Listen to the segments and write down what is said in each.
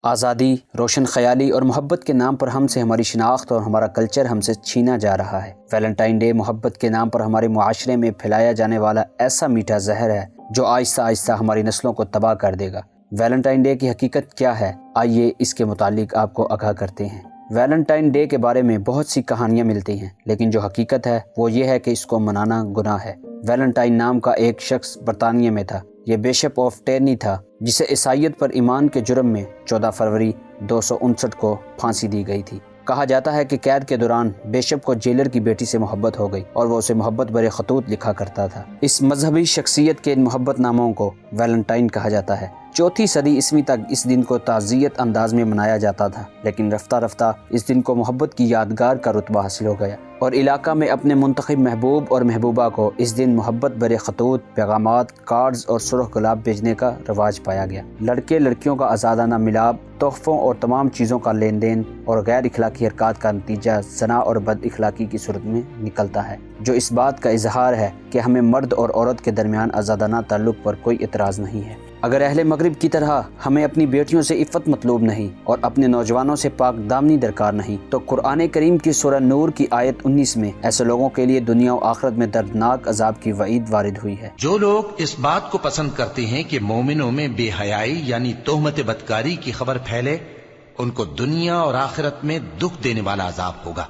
آزادی، روشن خیالی اور محبت کے نام پر ہم سے ہماری شناخت اور ہمارا کلچر ہم سے چھینا جا رہا ہے۔ ویلنٹائن ڈے محبت کے نام پر ہمارے معاشرے میں پھیلایا جانے والا ایسا میٹھا زہر ہے جو آہستہ آہستہ ہماری نسلوں کو تباہ کر دے گا۔ ویلنٹائن ڈے کی حقیقت کیا ہے؟ آئیے اس کے متعلق آپ کو آگاہ کرتے ہیں۔ ویلنٹائن ڈے کے بارے میں بہت سی کہانیاں ملتی ہیں، لیکن جو حقیقت ہے وہ یہ ہے کہ اس کو منانا گناہ ہے۔ ویلنٹائن نام کا ایک شخص برطانیہ میں تھا۔ یہ بیشپ آف ٹرنی تھا، جسے عیسائیت پر ایمان کے جرم میں 14 فروری 259 کو پھانسی دی گئی تھی۔ کہا جاتا ہے کہ قید کے دوران بیشپ کو جیلر کی بیٹی سے محبت ہو گئی اور وہ اسے محبت بھرے خطوط لکھا کرتا تھا۔ اس مذہبی شخصیت کے محبت ناموں کو ویلنٹائن کہا جاتا ہے۔ 4 صدی عیسوی تک اس دن کو تعزیت انداز میں منایا جاتا تھا، لیکن رفتہ رفتہ اس دن کو محبت کی یادگار کا رتبہ حاصل ہو گیا اور علاقہ میں اپنے منتخب محبوب اور محبوبہ کو اس دن محبت بھرے خطوط، پیغامات، کارڈز اور سرخ گلاب بھیجنے کا رواج پایا گیا۔ لڑکے لڑکیوں کا آزادانہ ملاپ، تحفوں اور تمام چیزوں کا لین دین اور غیر اخلاقی حرکات کا نتیجہ زنا اور بد اخلاقی کی صورت میں نکلتا ہے، جو اس بات کا اظہار ہے کہ ہمیں مرد اور عورت کے درمیان آزادانہ تعلق پر کوئی اعتراض نہیں ہے۔ اگر اہل مغرب کی طرح ہمیں اپنی بیٹیوں سے عفت مطلوب نہیں اور اپنے نوجوانوں سے پاک دامنی درکار نہیں، تو قرآن کریم کی سورہ نور کی آیت 19 میں ایسے لوگوں کے لیے دنیا و آخرت میں دردناک عذاب کی وعید وارد ہوئی ہے۔ جو لوگ اس بات کو پسند کرتے ہیں کہ مومنوں میں بے حیائی یعنی تہمت بدکاری کی خبر پھیلے، ان کو دنیا اور آخرت میں دکھ دینے والا عذاب ہوگا،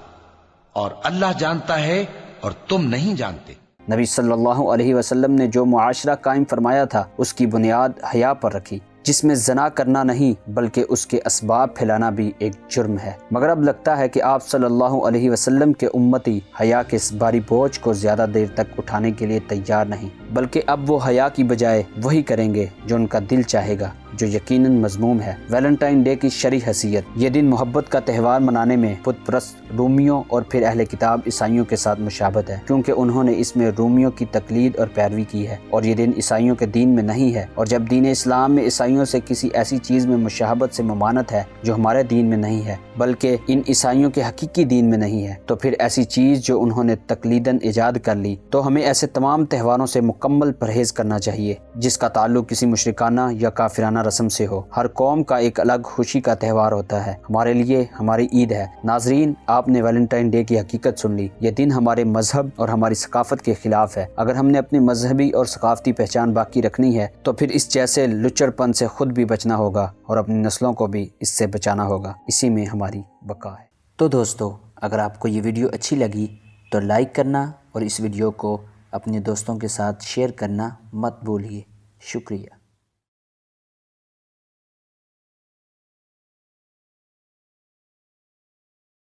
اور اللہ جانتا ہے اور تم نہیں جانتے۔ نبی صلی اللہ علیہ وسلم نے جو معاشرہ قائم فرمایا تھا اس کی بنیاد حیا پر رکھی، جس میں زنا کرنا نہیں بلکہ اس کے اسباب پھیلانا بھی ایک جرم ہے۔ مگر اب لگتا ہے کہ آپ صلی اللہ علیہ وسلم کے امتی حیا کے اس بھاری بوجھ کو زیادہ دیر تک اٹھانے کے لیے تیار نہیں، بلکہ اب وہ حیا کی بجائے وہی کریں گے جو ان کا دل چاہے گا، جو یقیناً مذموم ہے۔ ویلنٹائن ڈے کی شرعی حیثیت: یہ دن محبت کا تہوار منانے میں بت پرست رومیوں اور پھر اہل کتاب عیسائیوں کے ساتھ مشابہت ہے، کیونکہ انہوں نے اس میں رومیوں کی تقلید اور پیروی کی ہے، اور یہ دن عیسائیوں کے دین میں نہیں ہے۔ اور جب دین اسلام میں عیسائیوں سے کسی ایسی چیز میں مشابہت سے ممانعت ہے جو ہمارے دین میں نہیں ہے، بلکہ ان عیسائیوں کے حقیقی دین میں نہیں ہے، تو پھر ایسی چیز جو انہوں نے تقلیداً ایجاد کر لی، تو ہمیں ایسے تمام تہواروں سے مکمل پرہیز کرنا چاہیے جس کا تعلق کسی مشرکانہ یا کافرانہ رسم سے ہو۔ ہر قوم کا ایک الگ خوشی کا تہوار ہوتا ہے، ہمارے لیے ہماری عید ہے۔ ناظرین، آپ نے ویلنٹائن ڈے کی حقیقت سن لی۔ یہ دن ہمارے مذہب اور ہماری ثقافت کے خلاف ہے۔ اگر ہم نے اپنی مذہبی اور ثقافتی پہچان باقی رکھنی ہے تو پھر اس جیسے لچڑ پن سے خود بھی بچنا ہوگا اور اپنی نسلوں کو بھی اس سے بچانا ہوگا۔ اسی میں ہماری بقا ہے۔ تو دوستو، اگر آپ کو یہ ویڈیو اچھی لگی تو لائک کرنا اور اس ویڈیو کو اپنے دوستوں کے ساتھ شیئر کرنا مت بھولیے۔ شکریہ۔